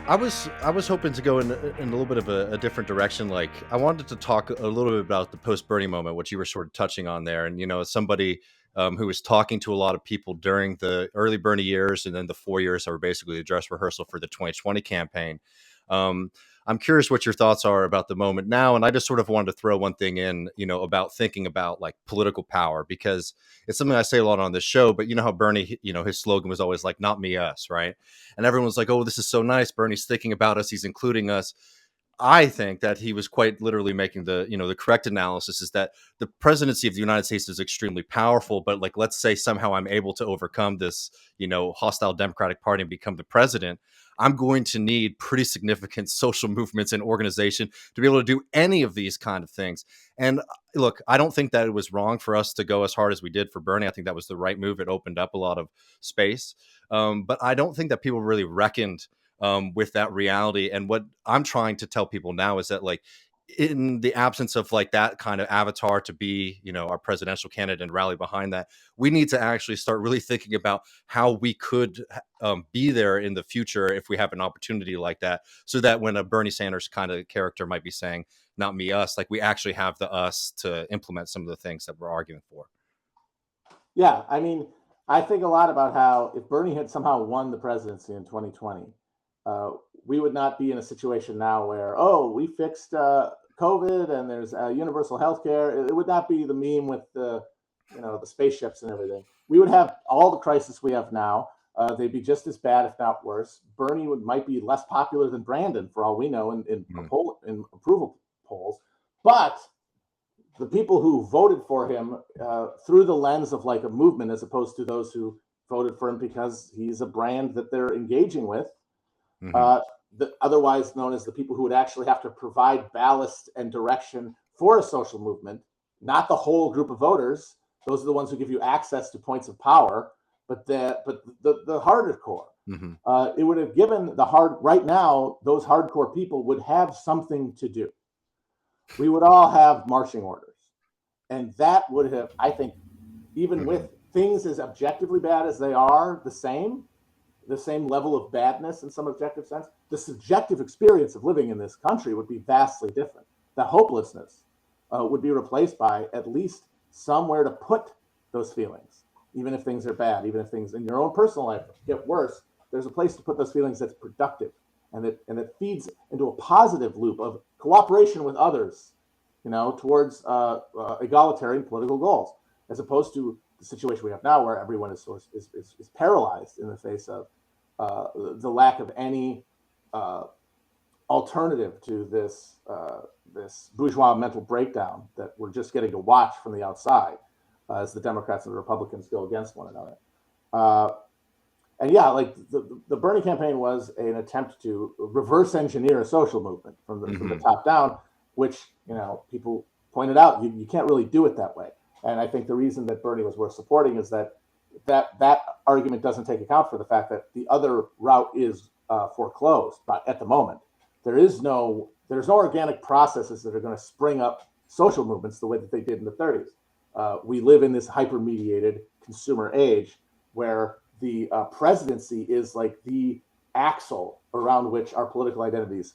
I was hoping to go in a little bit of a different direction. Like I wanted to talk a little bit about the post Bernie moment, which you were sort of touching on there. And as somebody who was talking to a lot of people during the early Bernie years and then the 4 years that were basically the dress rehearsal for the 2020 campaign. Um, I'm curious what your thoughts are about the moment now. And I just sort of wanted to throw one thing in, about thinking about like political power, because it's something I say a lot on this show. But you know how Bernie, his slogan was always like, not me, us, right? And everyone was like, oh, this is so nice. Bernie's thinking about us. He's including us. I think that he was quite literally making the correct analysis is that the presidency of the United States is extremely powerful, but like, let's say somehow I'm able to overcome this, hostile Democratic Party and become the president. I'm going to need pretty significant social movements and organization to be able to do any of these kind of things. And look, I don't think that it was wrong for us to go as hard as we did for Bernie. I think that was the right move. It opened up a lot of space. But I don't think that people really reckoned with that reality. And what I'm trying to tell people now is that, like, in the absence of like that kind of avatar to be, our presidential candidate and rally behind that, we need to actually start really thinking about how we could be there in the future if we have an opportunity like that, so that when a Bernie Sanders kind of character might be saying, not me, us, like we actually have the us to implement some of the things that we're arguing for. Yeah, I mean, I think a lot about how if Bernie had somehow won the presidency in 2020, we would not be in a situation now where, oh, we fixed COVID and there's universal health care. It would not be the meme with the spaceships and everything. We would have all the crisis we have now. They'd be just as bad, if not worse. Bernie might be less popular than Brandon, for all we know, in approval polls. But the people who voted for him through the lens of like a movement, as opposed to those who voted for him because he's a brand that they're engaging with, otherwise known as the people who would actually have to provide ballast and direction for a social movement, not the whole group of voters. Those are the ones who give you access to points of power, but the harder core. It would have given right now, those hardcore people would have something to do. We would all have marching orders. And that would have, I think, even with things as objectively bad as they are, the same level of badness in some objective sense, the subjective experience of living in this country would be vastly different. The hopelessness would be replaced by at least somewhere to put those feelings. Even if things are bad, even if things in your own personal life get worse, there's a place to put those feelings that's productive and that feeds into a positive loop of cooperation with others, towards egalitarian political goals, as opposed to the situation we have now, where everyone is paralyzed in the face of the lack of any alternative to this bourgeois mental breakdown that we're just getting to watch from the outside as the Democrats and the Republicans go against one another. And yeah, like the Bernie campaign was an attempt to reverse engineer a social movement from the top down, which people pointed out you can't really do it that way. And I think the reason that Bernie was worth supporting is that argument doesn't take account for the fact that the other route is foreclosed. But at the moment, there's no organic processes that are going to spring up social movements the way that they did in the 30s. We live in this hyper-mediated consumer age where the presidency is like the axle around which our political identities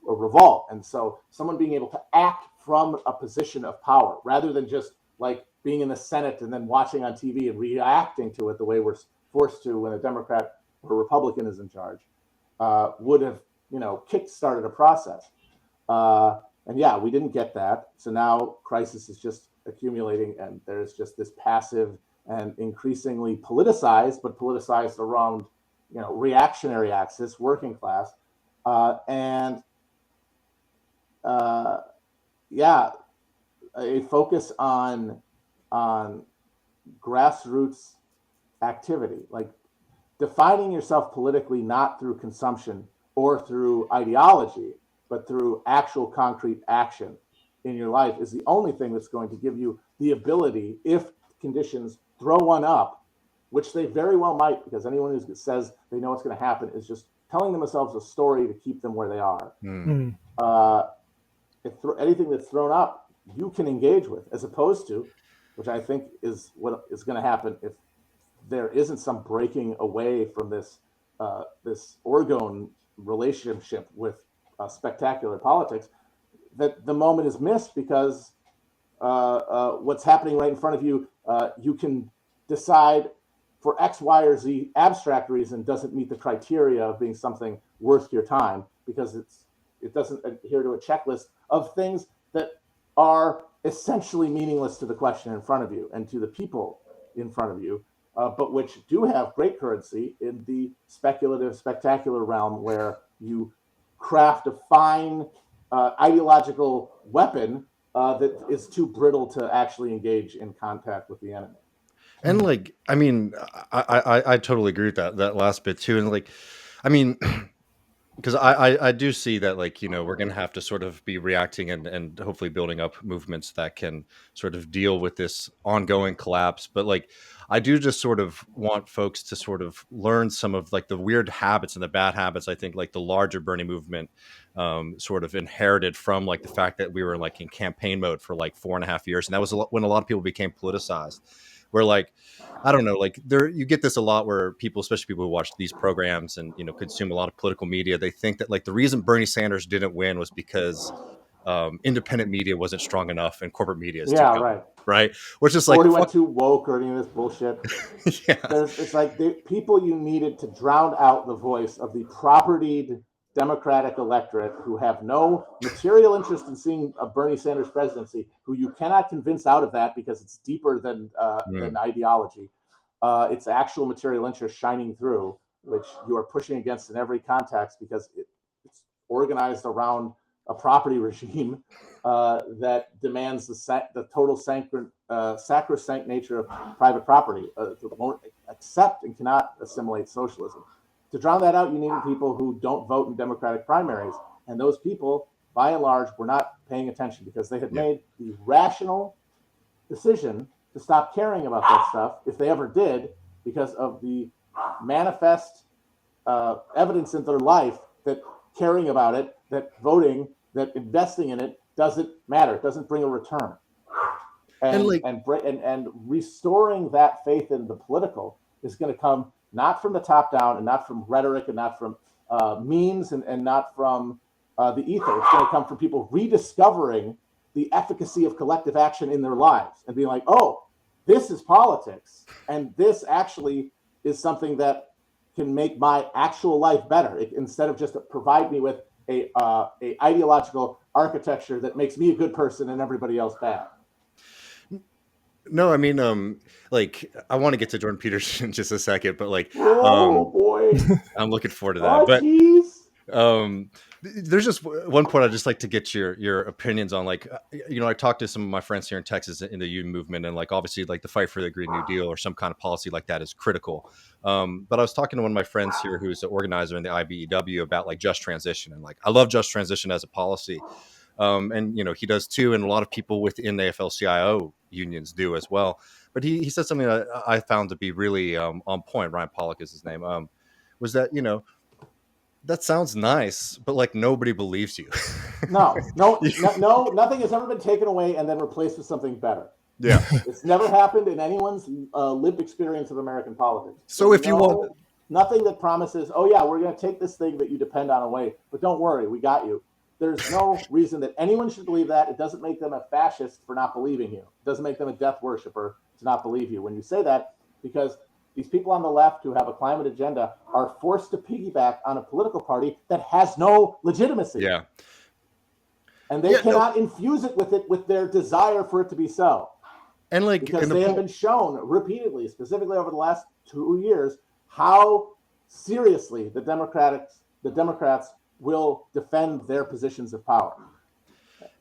revolve. And so someone being able to act from a position of power rather than just like being in the Senate and then watching on TV and reacting to it the way we're forced to when a Democrat or a Republican is in charge, would have, kick-started a process. And yeah, we didn't get that. So now crisis is just accumulating and there's just this passive and increasingly politicized, but politicized around, reactionary axis, working class. A focus on grassroots activity, like defining yourself politically not through consumption or through ideology, but through actual concrete action in your life is the only thing that's going to give you the ability, if conditions throw one up, which they very well might, because anyone who says they know what's going to happen is just telling themselves a story to keep them where they are. Anything that's thrown up, you can engage with, as opposed to, which I think is what is going to happen if there isn't some breaking away from this orgone relationship with spectacular politics, that the moment is missed because what's happening right in front of you, you can decide for X, Y, or Z abstract reason doesn't meet the criteria of being something worth your time because it doesn't adhere to a checklist of things that are essentially meaningless to the question in front of you and to the people in front of you, but which do have great currency in the speculative, spectacular realm where you craft a fine ideological weapon that is too brittle to actually engage in contact with the enemy. And like, I mean, I totally agree with that last bit too. And like, I mean, because I do see that, like, we're going to have to sort of be reacting and hopefully building up movements that can sort of deal with this ongoing collapse. But like, I do just sort of want folks to sort of learn some of like the weird habits and the bad habits. I think like the larger Bernie movement sort of inherited from like the fact that we were like in campaign mode for like 4.5 years. And that was when a lot of people became politicized, where like, I don't know, like there you get this a lot where people, especially people who watch these programs and consume a lot of political media, they think that like the reason Bernie Sanders didn't win was because independent media wasn't strong enough and corporate media is too Yeah, dominant, right. right? Which is like Or he went fuck. too woke or any of this bullshit. Yeah, It's like the people you needed to drown out the voice of the propertied Democratic electorate who have no material interest in seeing a Bernie Sanders presidency, who you cannot convince out of that because it's deeper than ideology. It's actual material interest shining through, which you are pushing against in every context because it's organized around a property regime that demands the total sacrosanct nature of private property, won't accept and cannot assimilate socialism. To drown that out, you needed people who don't vote in Democratic primaries. And those people, by and large, were not paying attention because they had made the rational decision to stop caring about that stuff, if they ever did, because of the manifest evidence in their life that caring about it, that voting, that investing in it doesn't matter. It doesn't bring a return. And restoring that faith in the political is going to come not from the top down and not from rhetoric and not from memes and not from the ether. It's going to come from people rediscovering the efficacy of collective action in their lives and being like, oh, this is politics. And this actually is something that can make my actual life better. Instead of just provide me with a ideological architecture that makes me a good person and everybody else bad. No, I mean, like I want to get to Jordan Peterson in just a second, but like, oh boy, I'm looking forward to that. Oh But jeez. There's just one point I'd just like to get your opinions on. Like, I talked to some of my friends here in Texas in the union movement, and like obviously like the fight for the Green New Deal or some kind of policy like that is critical. But I was talking to one of my friends here who's an organizer in the IBEW about like just transition, and like I love just transition as a policy. And he does too, and a lot of people within the AFL-CIO unions do as well. But he said something that I found to be really on point. Ryan Pollock is his name. Was that that sounds nice, but like nobody believes you. No, nothing has ever been taken away and then replaced with something better. Yeah, it's never happened in anyone's lived experience of American politics. So if you want nothing that promises, oh yeah, we're going to take this thing that you depend on away, but don't worry, we got you. There's no reason that anyone should believe that. It doesn't make them a fascist for not believing you. It doesn't make them a death worshiper to not believe you when you say that, because these people on the left who have a climate agenda are forced to piggyback on a political party that has no legitimacy. Yeah. And they cannot infuse it with their desire for it to be so. And like, because they have been shown repeatedly, specifically over the last 2 years, how seriously the Democrats will defend their positions of power.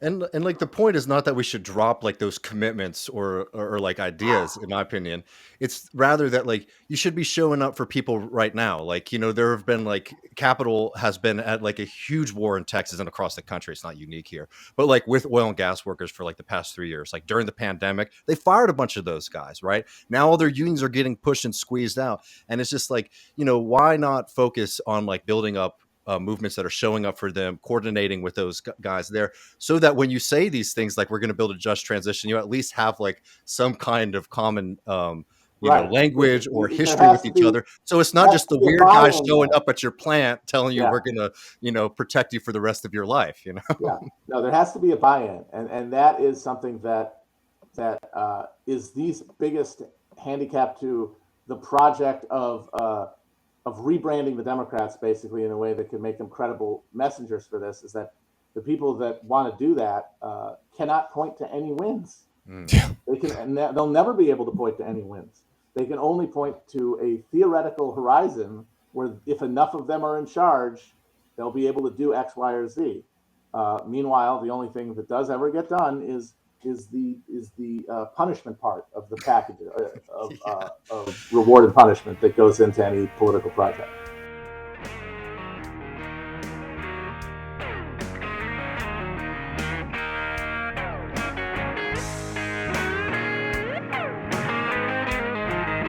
And like the point is not that we should drop like those commitments or like ideas, in my opinion. It's rather that like you should be showing up for people right now. Like, there have been like capital has been at like a huge war in Texas and across the country. It's not unique here, but like with oil and gas workers for like the past 3 years, like during the pandemic, they fired a bunch of those guys, right? Now all their unions are getting pushed and squeezed out. And it's just like, why not focus on like building up movements that are showing up for them, coordinating with those guys there, so that when you say these things like we're going to build a just transition, you at least have like some kind of common Right. language or There history has with to each be other. So it's there not has just to the be a weird guy buy-in showing there. up at your plant telling you Yeah. we're gonna, protect you for the rest of your life. Yeah. No, there has to be a buy-in, and that is something that is the biggest handicap to the project of rebranding the Democrats, basically in a way that can make them credible messengers for this. Is that the people that want to do that cannot point to any wins. Mm. They can, and they'll never be able to point to any wins. They can only point to a theoretical horizon where, if enough of them are in charge, they'll be able to do X, Y, or Z. Meanwhile, the only thing that does ever get done is the punishment part of the package Yeah. of reward and punishment that goes into any political project.